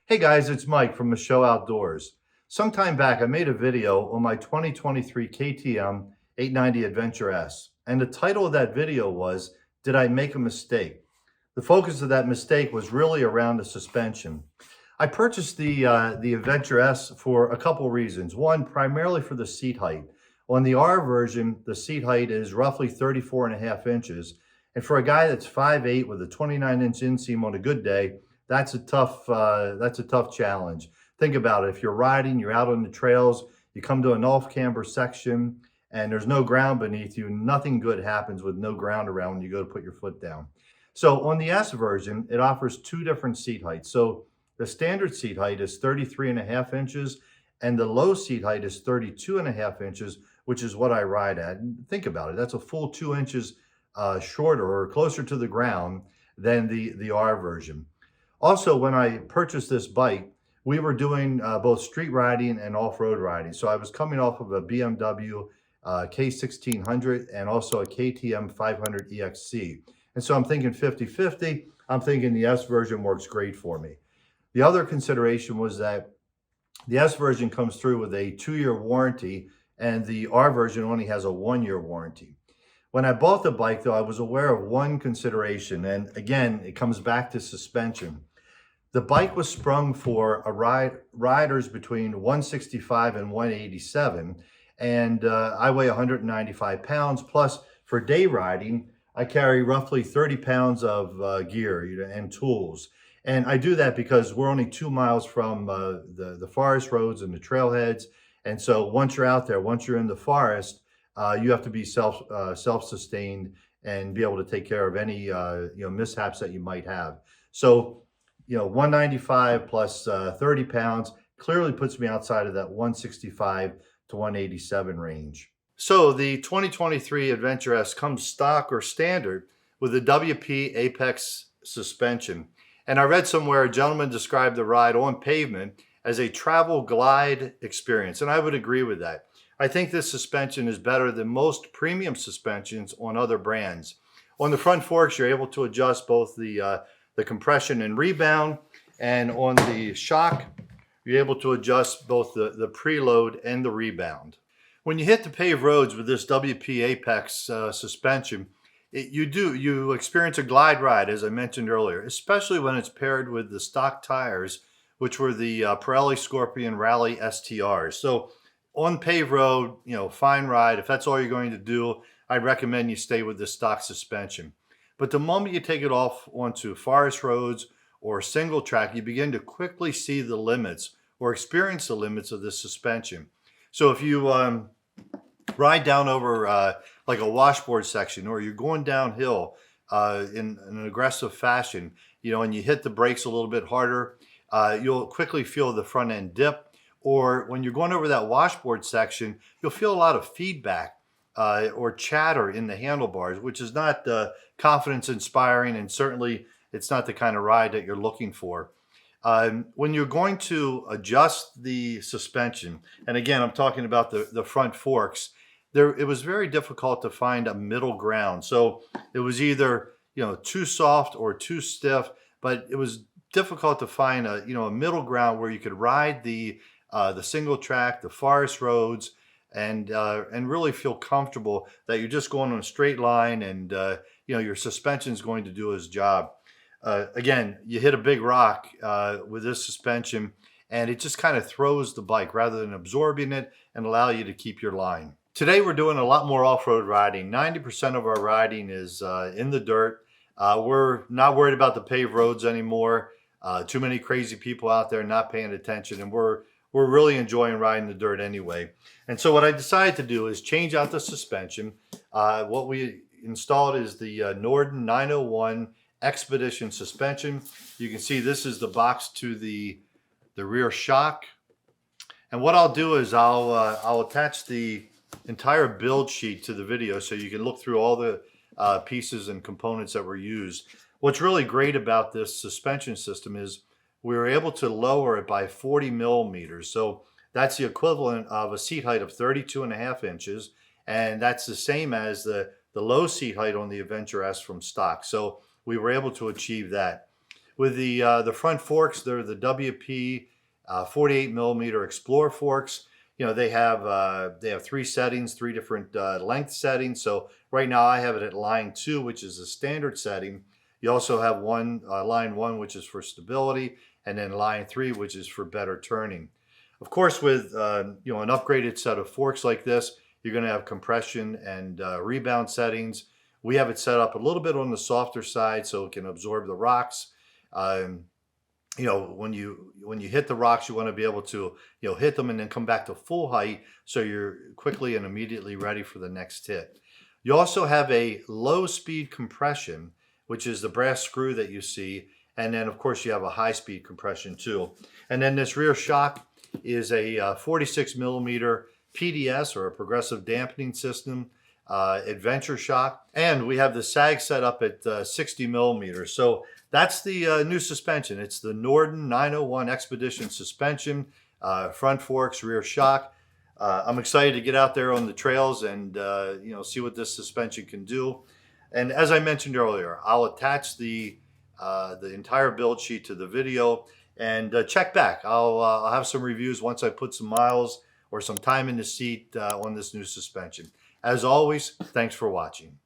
Hey guys, it's Mike from the Show Outdoors. Sometime back, I made a video on my 2023 KTM 890 Adventure S, and the title of that video was, Did I Make a Mistake? The focus of that mistake was really around the suspension. I purchased the Adventure S for a couple reasons. One, primarily for the seat height. On the R version, the seat height is roughly 34 and a half inches. And for a guy that's 5'8" with a 29-inch inseam on a good day, that's a tough challenge. Think about it. If you're riding, you're out on the trails, you come to an off-camber section, and there's no ground beneath you, nothing good happens with no ground around when you go to put your foot down. So on the S version, it offers two different seat heights. So the standard seat height is 33 and a half inches, and the low seat height is 32 and a half inches, which is what I ride at. And think about it. That's a full 2 inches shorter or closer to the ground than the R version. Also, when I purchased this bike, we were doing both street riding and off-road riding. So I was coming off of a BMW K1600 and also a KTM 500 EXC. And so I'm thinking 50-50. I'm thinking the S version works great for me. The other consideration was that the S version comes through with a 2-year warranty and the R version only has a 1-year warranty. When I bought the bike, though, I was aware of one consideration, and again, it comes back to suspension. The bike was sprung for riders between 165 and 187, and I weigh 195 pounds. Plus, for day riding, I carry roughly 30 pounds of gear and tools. And I do that because we're only 2 miles from the forest roads and the trailheads. And so once you're out there, once you're in the forest, you have to be self-sustained and be able to take care of any mishaps that you might have. So 195 plus 30 pounds clearly puts me outside of that 165 to 187 range. So the 2023 Adventure S comes stock or standard with a WP Apex suspension. And I read somewhere a gentleman described the ride on pavement as a travel glide experience, and I would agree with that. I think this suspension is better than most premium suspensions on other brands. On the front forks, you're able to adjust both the compression and rebound, and on the shock, you're able to adjust both the preload and the rebound. When you hit the paved roads with this WP Apex suspension, you experience a glide ride, as I mentioned earlier, especially when it's paired with the stock tires, which were the Pirelli Scorpion Rally STRs. So on paved road, fine ride. If that's all you're going to do, I'd recommend you stay with the stock suspension. But the moment you take it off onto forest roads or single track, you begin to quickly see the limits or experience the limits of this suspension. So if you ride down over like a washboard section, or you're going downhill in an aggressive fashion, and you hit the brakes a little bit harder, you'll quickly feel the front end dip. Or when you're going over that washboard section, you'll feel a lot of feedback or chatter in the handlebars, which is not confidence inspiring, and certainly it's not the kind of ride that you're looking for. When you're going to adjust the suspension, and again, I'm talking about the front forks, it was very difficult to find a middle ground. So it was either too soft or too stiff, but it was difficult to find a middle ground where you could ride the single track, the forest roads, and really feel comfortable that you're just going on a straight line, and your suspension is going to do its job. Again, you hit a big rock with this suspension, and it just kind of throws the bike rather than absorbing it and allow you to keep your line. Today we're doing a lot more off-road riding. 90% of our riding is in the dirt. We're not worried about the paved roads anymore. Too many crazy people out there not paying attention, and we're really enjoying riding the dirt anyway. And so what I decided to do is change out the suspension. What we installed is the Norden 901 Expedition suspension. You can see this is the box to the rear shock. And what I'll do is I'll attach the entire build sheet to the video so you can look through all the pieces and components that were used. What's really great about this suspension system is we were able to lower it by 40 millimeters. So that's the equivalent of a seat height of 32 and a half inches. And that's the same as the low seat height on the Adventure S from stock. So we were able to achieve that. With the front forks, they're the WP 48 millimeter Explorer forks. You know, they have 3 settings, 3 different length settings. So right now I have it at line 2, which is the standard setting. You also have line 1, which is for stability, and then line 3, which is for better turning. Of course, with an upgraded set of forks like this, you're going to have compression and rebound settings. We have it set up a little bit on the softer side so it can absorb the rocks. When you hit the rocks, you want to be able to hit them and then come back to full height so you're quickly and immediately ready for the next hit. You also have a low speed compression, which is the brass screw that you see, and then of course you have a high speed compression too. And then this rear shock is a 46 millimeter PDS, or a progressive dampening system, adventure shock, and we have the sag set up at 60 millimeters. So that's the new suspension. It's the Norden 901 Expedition suspension, front forks, rear shock. I'm excited to get out there on the trails and see what this suspension can do. And as I mentioned earlier, I'll attach the entire build sheet to the video, and check back. I'll have some reviews once I put some miles or some time in the seat on this new suspension. As always, thanks for watching.